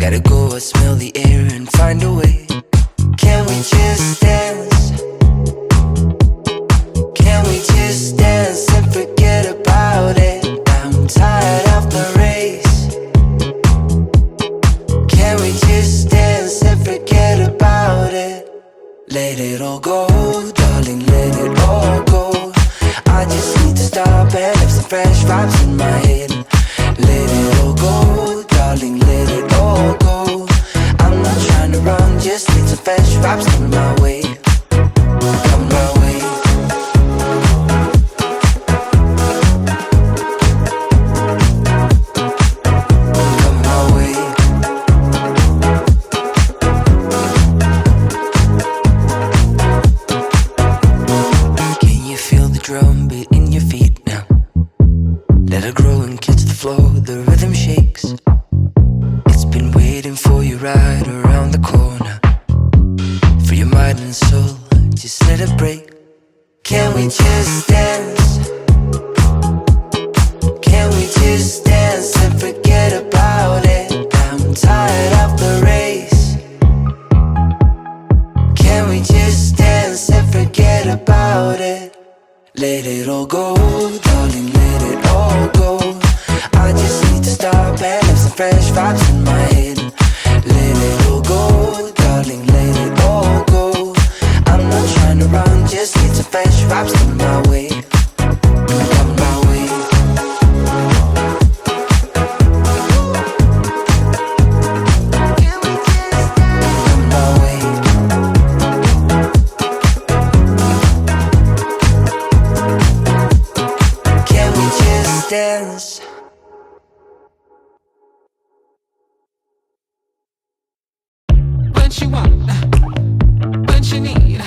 Gotta go, I smell the air and find a way. Can we just dance? Can we just dance and forget about it? I'm tired of the race. Can we just dance and forget about it? Let it all go, darling, let it all go. I just need to stop and have some fresh vibes in my head. Let it all go, darling, let it all go. I'm not trying to run, just need some fresh vibes coming my way. Coming my way. Coming my way. Can you feel the drum beat in your feet now? Let it grow and catch the flow, the rhythm shakes. It's been waiting for you right around the corner. For your mind and soul, just let it break. Can we just dance? Can we just dance and forget about it? I'm tired of the race. Can we just dance and forget about it? Let it all go, darling, let it all go. I just need to stop and have some fresh vibes in my head. Let it all go, darling, let it all go. I'm not trying to run, just need some fresh vibes coming my way. Coming my way. Coming my way. Can we just dance? What you want, what you need.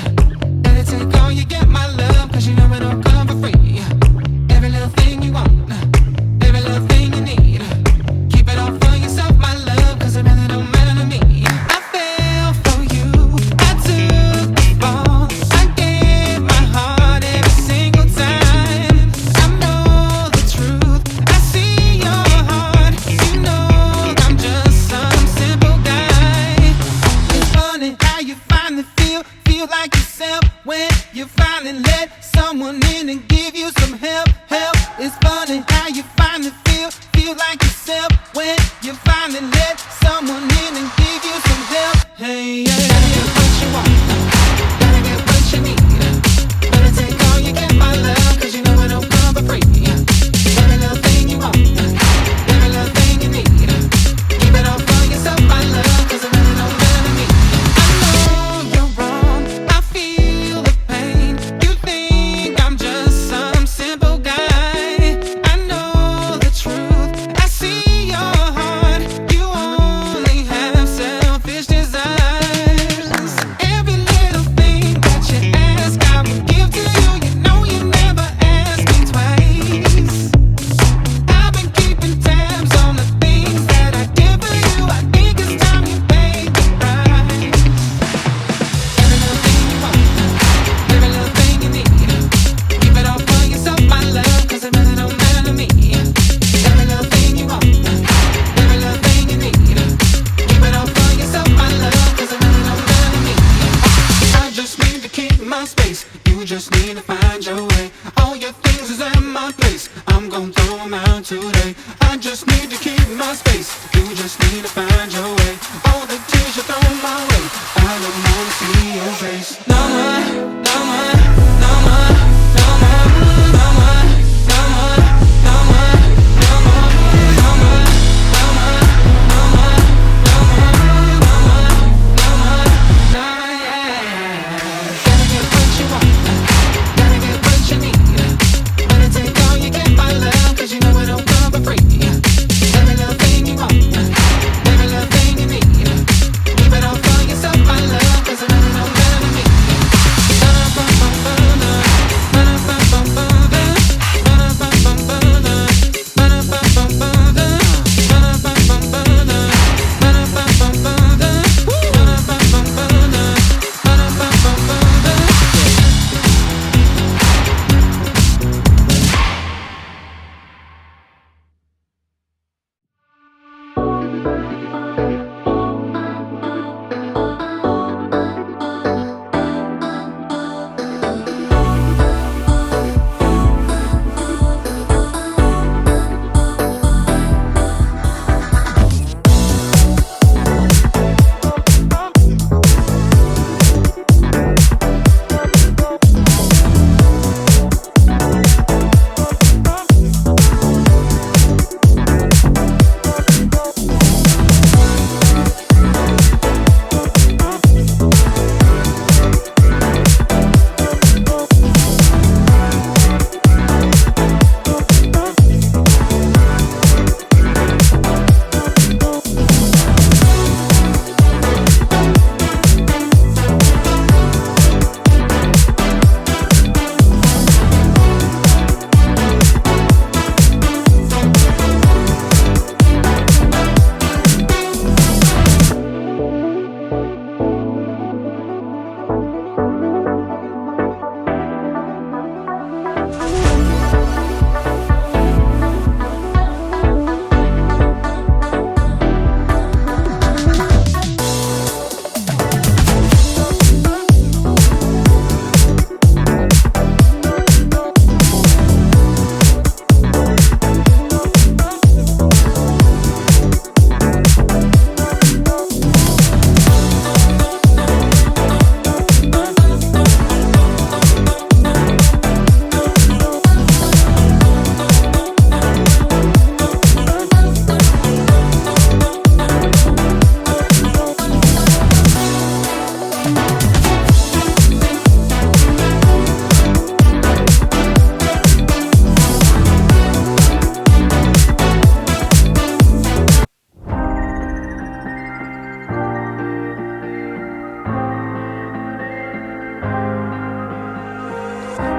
Gotta take all you get, my love, cause you know it don't come for free. Every little thing you want, every little thing you need. Keep it all for yourself, my love, cause it really don't matter to me. I fell for you, I took the fall. I gave my heart every single time. I know the truth, I see your heart. You know I'm just some simple guy. It's funny how you finally feel like yourself when you finally let someone in and give you some help. It's funny how you finally feel like yourself when you finally let someone in and give you some help. Hey, yeah. Gotta get what you want, gotta get what you need. Better take all you get, my love, cause you know it don't come for free. Every little thing you want, every little thing you need. Keep it all for yourself, my love, cause it really don't matter to me. I know you're wrong, I feel the pain. You think I'm just some simple guy. I know the truth, I see your heart. You only have selfish desires.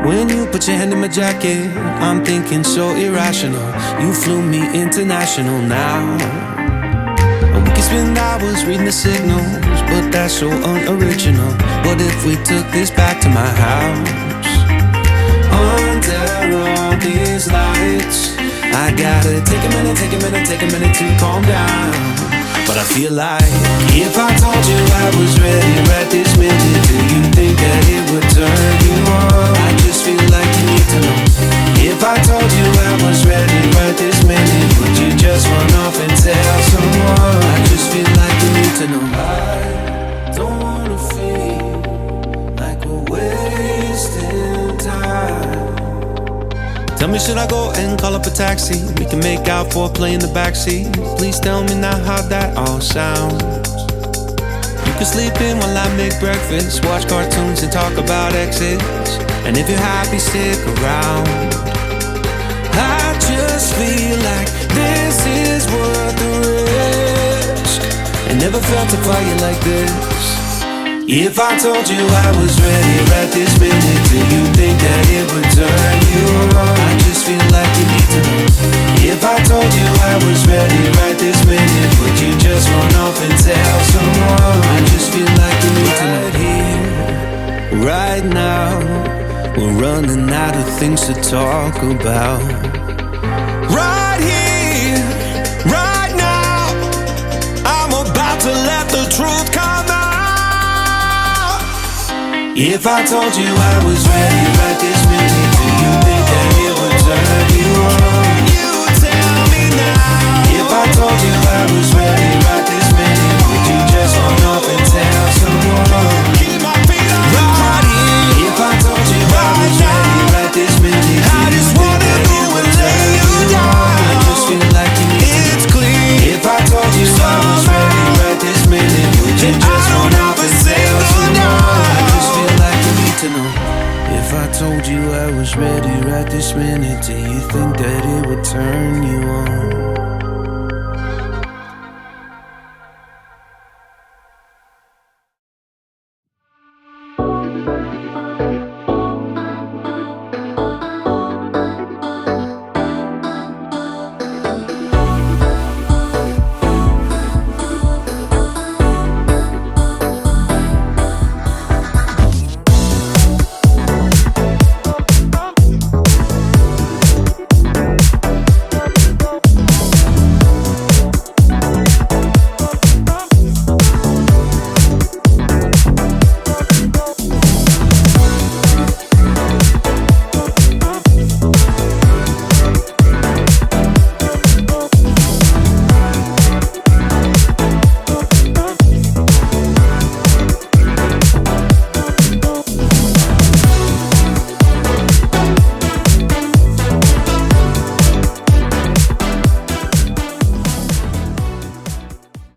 When you put your hand in my jacket, I'm thinking so irrational. You flew me international now. And we can spend hours reading the signals, but that's so unoriginal. What if we took this back to my house? Under all these lights, I gotta take a minute to calm down. But I feel like if I told you I was ready right this minute, do you think that it would turn you on? I just feel like you need to know. If I told you I was ready right this minute, would you just run off and tell someone? I just feel like you need to know. I don't wanna feel like we're wasting time. Tell me, should I go and call up a taxi? We can make out for play in the backseat. Please tell me now how that all sounds. You can sleep in while I make breakfast, watch cartoons and talk about exes. And if you're happy, stick around. I just feel like this is worth the risk. I never felt a fire like this. If I told you I was ready right this minute, do you think that it would turn you on? I just feel like you need to know. If I told you I was ready right this minute, would you just run off and tell someone? I just feel like you need to know. Right here, right now, we're running out of things to talk about. Right here, right now, I'm about to let the truth come out. If I told you I was ready right this minute, do you think that it would turn you on? You tell me now. If I told you I was